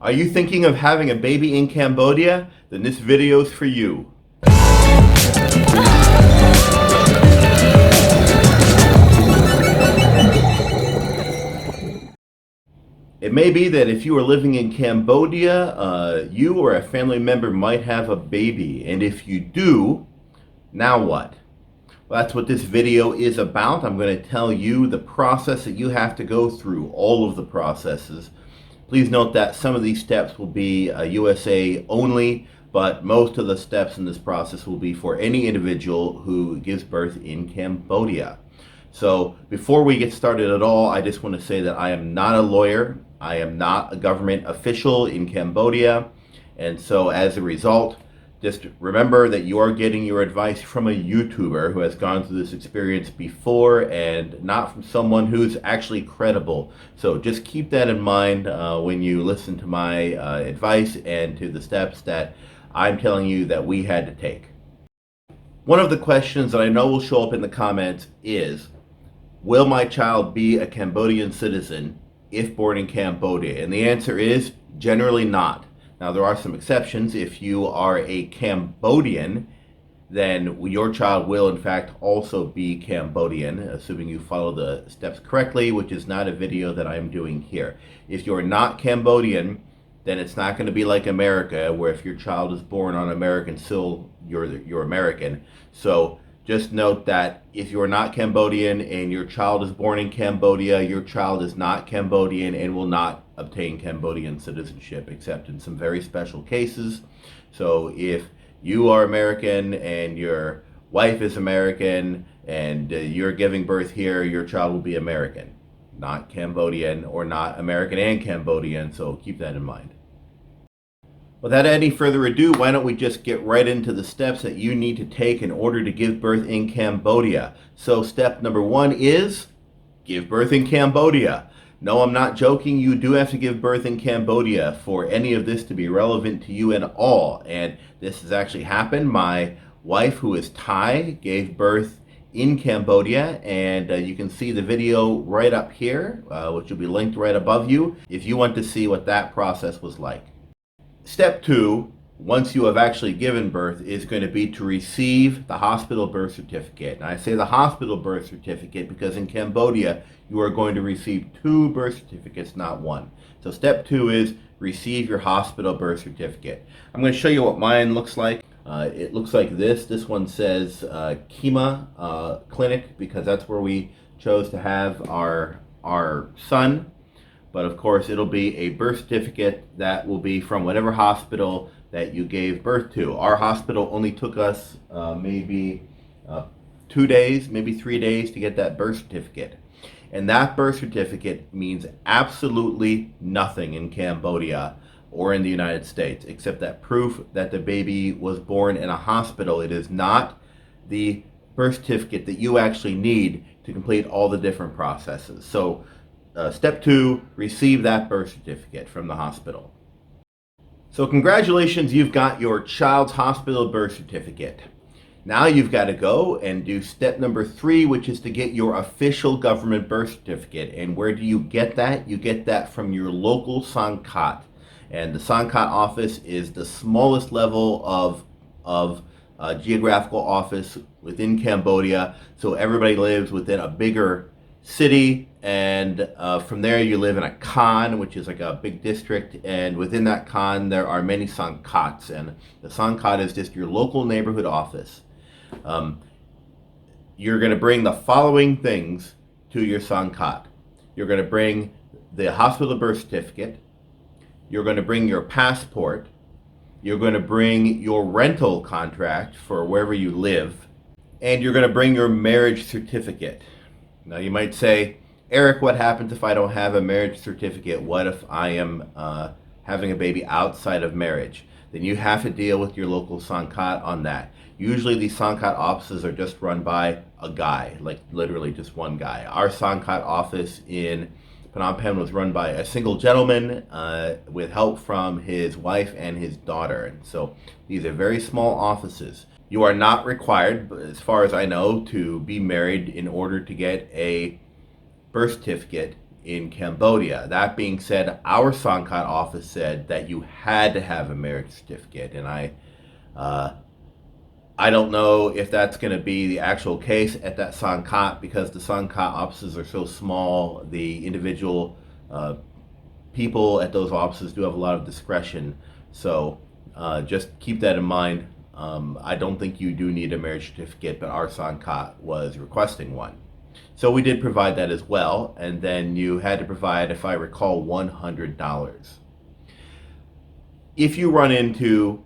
Are you thinking of having a baby in Cambodia? Then this video is for you. It may be that if you are living in Cambodia, you or a family member might have a baby. And if you do, now what? Well, that's what this video is about. I'm going to tell you the process that you have to go through, all of the processes. Please note that some of these steps will be USA only, but most of the steps in this process will be for any individual who gives birth in Cambodia. So before we get started at all, I just want to say that I am not a lawyer. I am not a government official in Cambodia. And so as a result, just remember that you are getting your advice from a YouTuber who has gone through this experience before and not from someone who's actually credible. So just keep that in mind when you listen to my advice and to the steps that I'm telling you that we had to take. One of the questions that I know will show up in the comments is, will my child be a Cambodian citizen if born in Cambodia? And the answer is generally not. Now, there are some exceptions. If you are a Cambodian, then your child will, in fact, also be Cambodian, assuming you follow the steps correctly, which is not a video that I'm doing here. If you're not Cambodian, then it's not going to be like America, where if your child is born on American soil, you're American. So just note that if you're not Cambodian and your child is born in Cambodia, your child is not Cambodian and will not obtain Cambodian citizenship, except in some very special cases. So if you are American and your wife is American and you're giving birth here, your child will be American, not Cambodian, or not American and Cambodian, so keep that in mind. Without any further ado, why don't we just get right into the steps that you need to take in order to give birth in Cambodia. So step number one is give birth in Cambodia. No, I'm not joking. You do have to give birth in Cambodia for any of this to be relevant to you at all. And this has actually happened. My wife, who is Thai, gave birth in Cambodia, and you can see the video right up here, which will be linked right above you, if you want to see what that process was like. Step two, once you have actually given birth, is going to be to receive the hospital birth certificate. And I say the hospital birth certificate because in Cambodia, you are going to receive 2 birth certificates, not 1. So step 2 is receive your hospital birth certificate. I'm going to show you what mine looks like. It looks like this. This one says Kema Clinic because that's where we chose to have our son. But of course, it'll be a birth certificate that will be from whatever hospital that you gave birth to. Our hospital only took us maybe 2 days, maybe 3 days to get that birth certificate. And that birth certificate means absolutely nothing in Cambodia or in the United States, except that proof that the baby was born in a hospital. It is not the birth certificate that you actually need to complete all the different processes. So step 2, receive that birth certificate from the hospital. So congratulations, you've got your child's hospital birth certificate. Now you've got to go and do step number 3, which is to get your official government birth certificate. And where do you get that? You get that from your local Sangkat. And the Sangkat office is the smallest level of geographical office within Cambodia. So everybody lives within a bigger city, and from there you live in a khan, which is like a big district, and within that khan there are many Sangkats, and the Sangkat is just your local neighborhood office. You're going to bring the following things to your Sangkat. You're going to bring the hospital birth certificate, you're going to bring your passport, you're going to bring your rental contract for wherever you live, and you're going to bring your marriage certificate. Now you might say, Eric, what happens if I don't have a marriage certificate? What if I am having a baby outside of marriage? Then you have to deal with your local Sangkat on that. Usually these Sangkat offices are just run by a guy, like literally just one guy. Our Sangkat office in Phnom Penh was run by a single gentleman with help from his wife and his daughter. And so these are very small offices. You are not required, as far as I know, to be married in order to get a birth certificate in Cambodia. That being said, our Sangkat office said that you had to have a marriage certificate, and I don't know if that's going to be the actual case at that Sangkat, because the Sangkat offices are so small. The individual people at those offices do have a lot of discretion. So just keep that in mind. I don't think you do need a marriage certificate, but our Sangkat was requesting one. So we did provide that as well. And then you had to provide, if I recall, $100. If you run into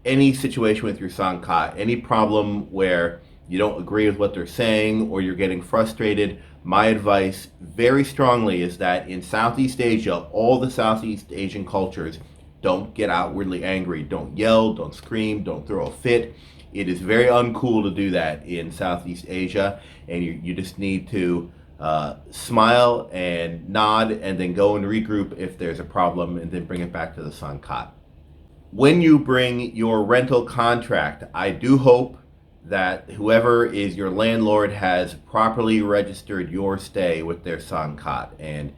any situation with your Sangkat, any problem where you don't agree with what they're saying or you're getting frustrated, my advice very strongly is that in Southeast Asia, all the Southeast Asian cultures, don't get outwardly angry. Don't yell, don't scream, don't throw a fit. It is very uncool to do that in Southeast Asia, and you just need to smile and nod and then go and regroup if there's a problem, and then bring it back to the Sangkat. When you bring your rental contract, I do hope that whoever is your landlord has properly registered your stay with their Sangkat, and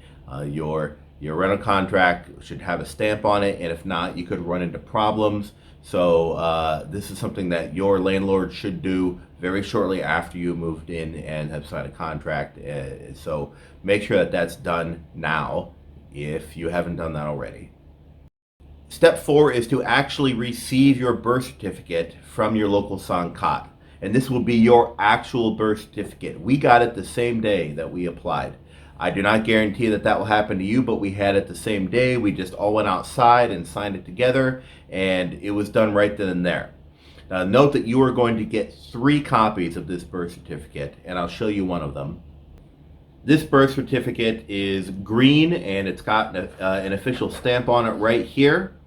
your rental contract should have a stamp on it, and if not, you could run into problems. So this is something that your landlord should do very shortly after you moved in and have signed a contract. So make sure that that's done now if you haven't done that already. Step 4 is to actually receive your birth certificate from your local Sangkat. And this will be your actual birth certificate. We got it the same day that we applied. I do not guarantee that that will happen to you, but we had it the same day. We just all went outside and signed it together, and it was done right then and there. Now note that you are going to get 3 copies of this birth certificate, and I'll show you one of them. This birth certificate is green, and it's got an official stamp on it right here.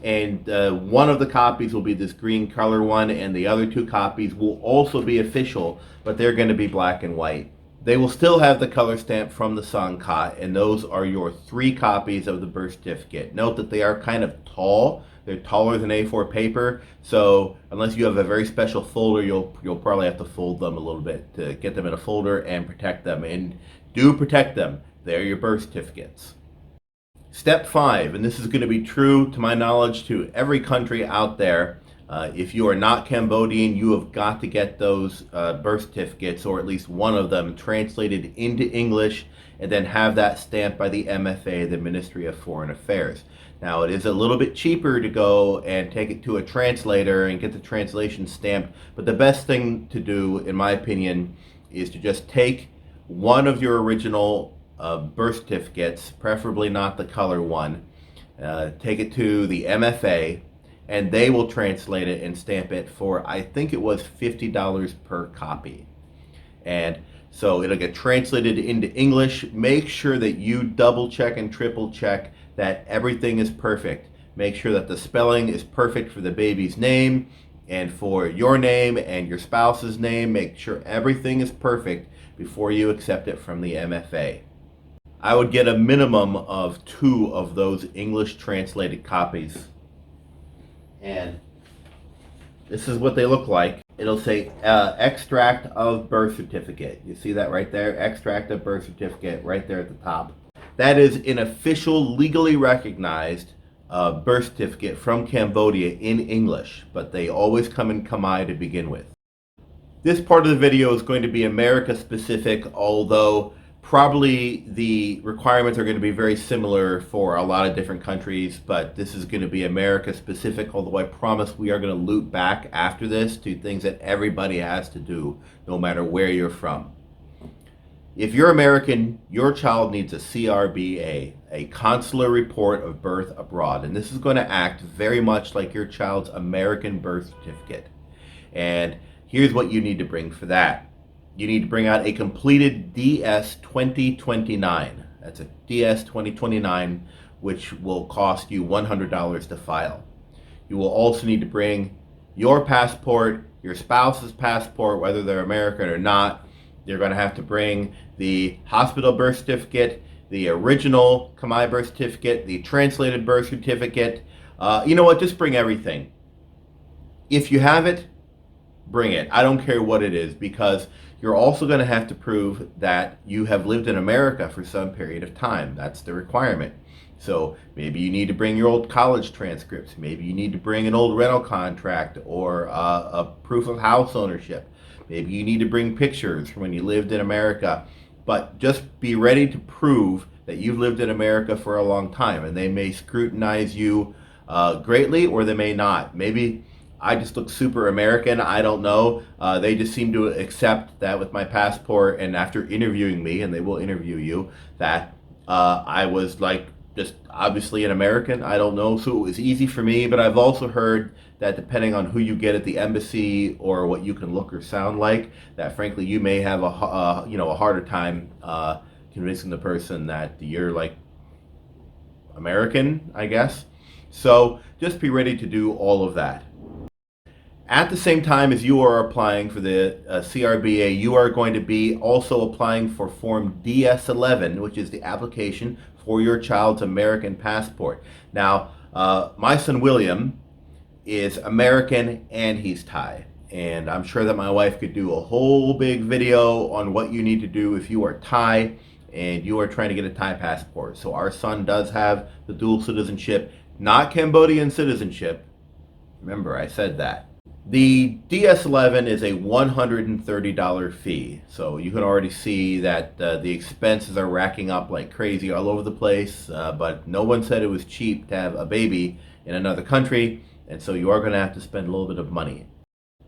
And one of the copies will be this green color one, and the other 2 copies will also be official, but they're going to be black and white. They will still have the color stamp from the Sangkat, and those are your 3 copies of the birth certificate. Note that they are kind of tall. They're taller than A4 paper, so unless you have a very special folder, you'll probably have to fold them a little bit to get them in a folder and protect them. And do protect them. They're your birth certificates. Step 5, and this is going to be true to my knowledge to every country out there. If you are not Cambodian, you have got to get those birth certificates, or at least one of them, translated into English, and then have that stamped by the MFA, the Ministry of Foreign Affairs. Now, it is a little bit cheaper to go and take it to a translator and get the translation stamped, but the best thing to do, in my opinion, is to just take one of your original birth certificates, preferably not the color one, take it to the MFA, and they will translate it and stamp it for, I think it was $50 per copy. And so it'll get translated into English. Make sure that you double check and triple check that everything is perfect. Make sure that the spelling is perfect for the baby's name and for your name and your spouse's name. Make sure everything is perfect before you accept it from the MFA. I would get a minimum of 2 of those English translated copies. And this is what they look like. It'll say extract of birth certificate. You see that right there? Extract of birth certificate right there at the top. That is an official, legally recognized birth certificate from Cambodia in English, but they always come in Khmer to begin with. This part of the video is going to be America specific, although probably the requirements are going to be very similar for a lot of different countries, but this is going to be America specific, although I promise we are going to loop back after this to things that everybody has to do, no matter where you're from. If you're American, your child needs a CRBA, a Consular Report of Birth Abroad, and this is going to act very much like your child's American birth certificate. And here's what you need to bring for that. You need to bring out a completed DS 2029. That's a DS 2029, which will cost you $100 to file. You will also need to bring your passport, your spouse's passport, whether they're American or not. You're going to have to bring the hospital birth certificate, the original Khmer birth certificate, the translated birth certificate. You know what? Just bring everything. If you have it, bring it. I don't care what it is, because you're also going to have to prove that you have lived in America for some period of time. That's the requirement. So maybe you need to bring your old college transcripts. Maybe you need to bring an old rental contract or a proof of house ownership. Maybe you need to bring pictures from when you lived in America. But just be ready to prove that you've lived in America for a long time, and they may scrutinize you greatly, or they may not. Maybe I just look super American. I don't know. They just seem to accept that with my passport, and after interviewing me, and they will interview you, that I was like just obviously an American. I don't know. So it was easy for me, but I've also heard that depending on who you get at the embassy or what you can look or sound like, that frankly you may have a harder time convincing the person that you're like American, I guess. So just be ready to do all of that. At the same time as you are applying for the CRBA, you are going to be also applying for Form DS-11, which is the application for your child's American passport. Now, my son William is American and he's Thai. And I'm sure that my wife could do a whole big video on what you need to do if you are Thai and you are trying to get a Thai passport. So our son does have the dual citizenship, not Cambodian citizenship. Remember, I said that. The DS-11 is a $130 fee, so you can already see that the expenses are racking up like crazy all over the place, but no one said it was cheap to have a baby in another country, and so you are going to have to spend a little bit of money.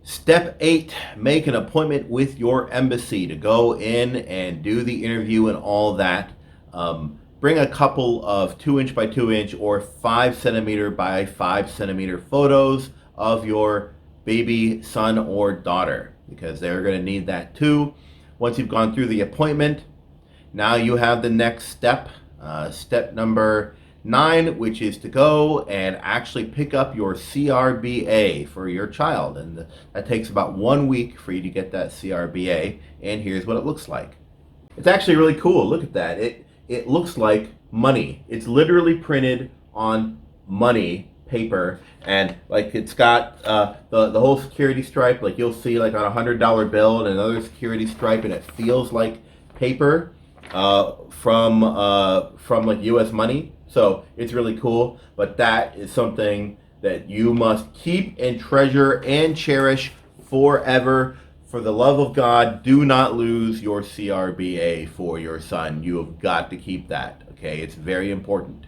Step 8, make an appointment with your embassy to go in and do the interview and all that. Bring a couple of 2" by 2" or 5 centimeter by 5 centimeter photos of your baby son or daughter, because they're going to need that too. Once you've gone through the appointment, now you have the next step, step number 9, which is to go and actually pick up your CRBA for your child, and that takes about 1 week for you to get that CRBA. And here's what it looks like. It's actually really cool. Look at that. It looks like money. It's literally printed on money paper, and like it's got the whole security stripe, like you'll see like on a $100 bill, and another security stripe, and it feels like paper from like US money. So it's really cool, but that is something that you must keep and treasure and cherish forever. For the love of God, do not lose your CRBA for your son. You have got to keep that, okay? It's very important.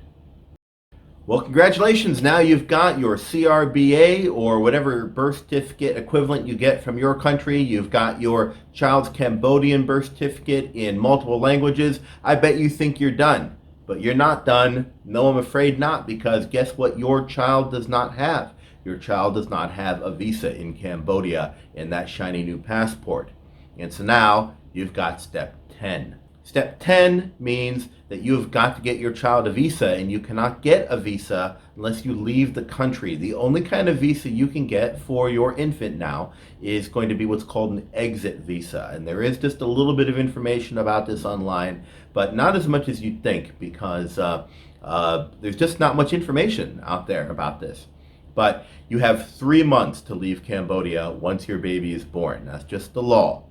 Well, congratulations. Now you've got your CRBA, or whatever birth certificate equivalent you get from your country. You've got your child's Cambodian birth certificate in multiple languages. I bet you think you're done, but you're not done. No, I'm afraid not, because guess what your child does not have? Your child does not have a visa in Cambodia in that shiny new passport. And so now you've got step 10. Step 10 means that you've got to get your child a visa, and you cannot get a visa unless you leave the country. The only kind of visa you can get for your infant now is going to be what's called an exit visa. And there is just a little bit of information about this online, but not as much as you'd think, because there's just not much information out there about this. But you have 3 months to leave Cambodia once your baby is born. That's just the law.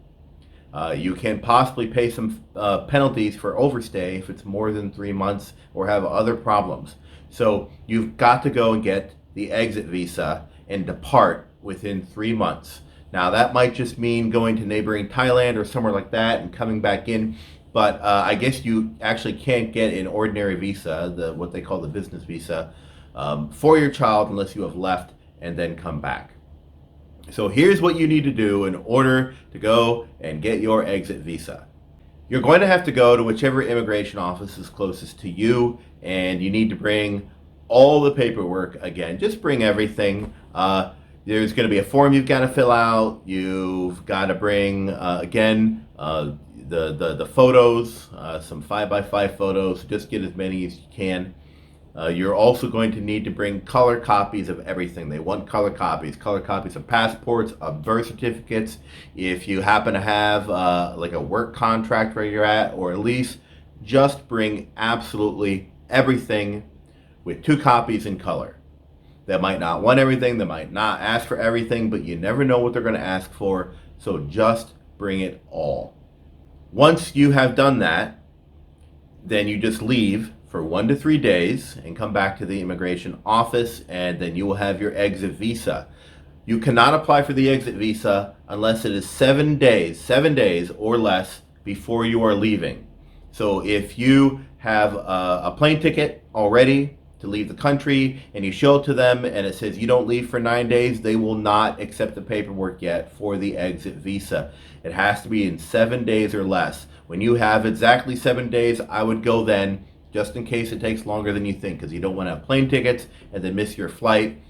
You can possibly pay some penalties for overstay if it's more than 3 months or have other problems. So you've got to go and get the exit visa and depart within 3 months. Now that might just mean going to neighboring Thailand or somewhere like that and coming back in, but I guess you actually can't get an ordinary visa, what they call the business visa, for your child unless you have left and then come back. So here's what you need to do in order to go and get your exit visa. You're going to have to go to whichever immigration office is closest to you, and you need to bring all the paperwork again. Just bring everything. There's going to be a form you've got to fill out. You've got to bring, again, the photos, some 5x5 photos. Just get as many as you can. You're also going to need to bring color copies of everything. They want color copies of passports, of birth certificates. If you happen to have like a work contract where you're at, or at least just bring absolutely everything with 2 copies in color. They might not want everything, they might not ask for everything, but you never know what they're going to ask for, so just bring bring it all. Once you have done that, then you just leave for 1 to 3 days and come back to the immigration office, and then you will have your exit visa. You cannot apply for the exit visa unless it is 7 days or less before you are leaving. So if you have a plane ticket already to leave the country and you show it to them and it says you don't leave for 9 days, they will not accept the paperwork yet for the exit visa. It has to be in 7 days or less. When you have exactly 7 days, I would go then, just in case it takes longer than you think, because you don't want to have plane tickets and then miss your flight.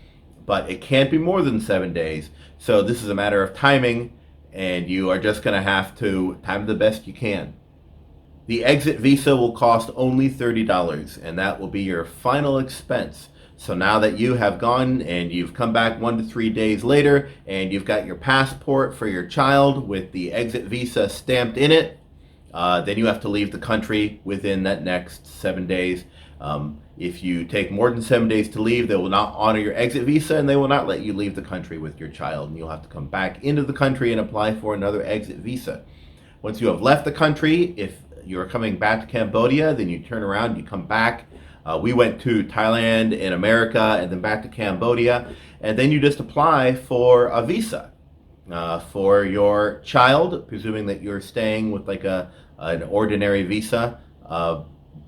But it can't be more than 7 days. So this is a matter of timing, and you are just going to have to time the best you can. The exit visa will cost only $30, and that will be your final expense. So now that you have gone and you've come back 1 to 3 days later, and you've got your passport for your child with the exit visa stamped in it, then you have to leave the country within that next 7 days. If you take more than 7 days to leave, they will not honor your exit visa, and they will not let you leave the country with your child, and you'll have to come back into the country and apply for another exit visa. Once you have left the country, if you're coming back to Cambodia, then you turn around, you come back. We went to Thailand and America and then back to Cambodia, and then you just apply for a visa for your child, presuming that you're staying with like an ordinary visa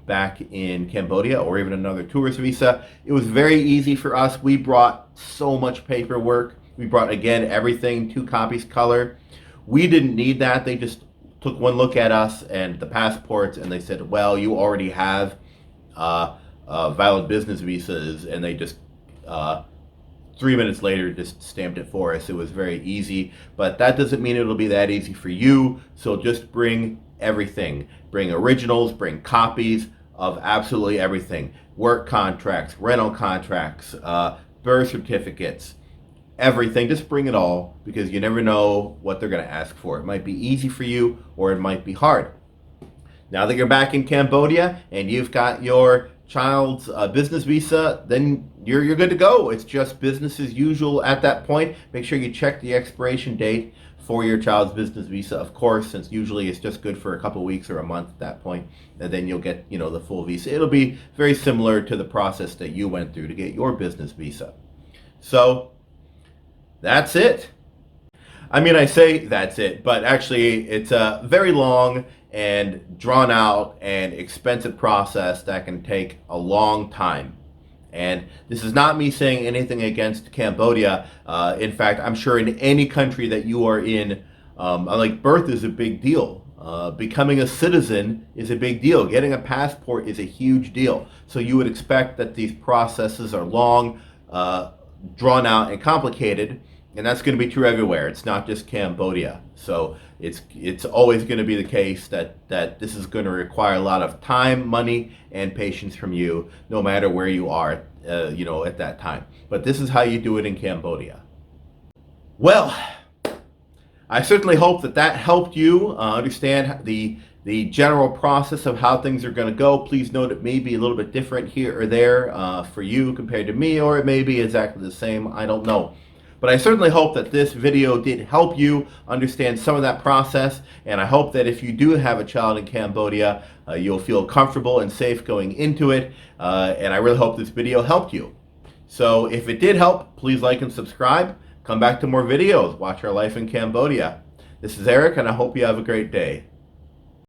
back in Cambodia, or even another tourist visa. It was very easy for us. We brought so much paperwork. We brought, again, everything, 2 copies color. We didn't need that. They just took one look at us and the passports, and they said, well, you already have valid business visas, and they just 3 minutes later just stamped it for us. It was very easy, but that doesn't mean it'll be that easy for you. So just bring everything. Bring originals, bring copies of absolutely everything. Work contracts, rental contracts, birth certificates, everything. Just bring it all, because you never know what they're going to ask for. It might be easy for you, or it might be hard. Now that you're back in Cambodia and you've got your child's business visa, then you're good to go. It's just business as usual at that point. Make sure you check the expiration date for your child's business visa, of course, since usually it's just good for a couple weeks or a month at that point, and then you'll get, the full visa. It'll be very similar to the process that you went through to get your business visa. So that's it. I mean, I say that's it, but actually it's a very long and drawn out and expensive process that can take a long time. And this is not me saying anything against Cambodia. In fact, I'm sure in any country that you are in, like, birth is a big deal. Becoming a citizen is a big deal. Getting a passport is a huge deal. So you would expect that these processes are long, drawn out, and complicated. And that's going to be true everywhere. It's not just Cambodia. So it's always going to be the case that this is going to require a lot of time, money, and patience from you, no matter where you are, at that time. But this is how you do it in Cambodia. Well, I certainly hope that helped you understand the general process of how things are going to go. Please note it may be a little bit different here or there for you compared to me, or it may be exactly the same. I don't know. But I certainly hope that this video did help you understand some of that process, and I hope that if you do have a child in Cambodia, you'll feel comfortable and safe going into it, and I really hope this video helped you. So if it did help, please like and subscribe. Come back to more videos. Watch our life in Cambodia. This is Eric, and I hope you have a great day.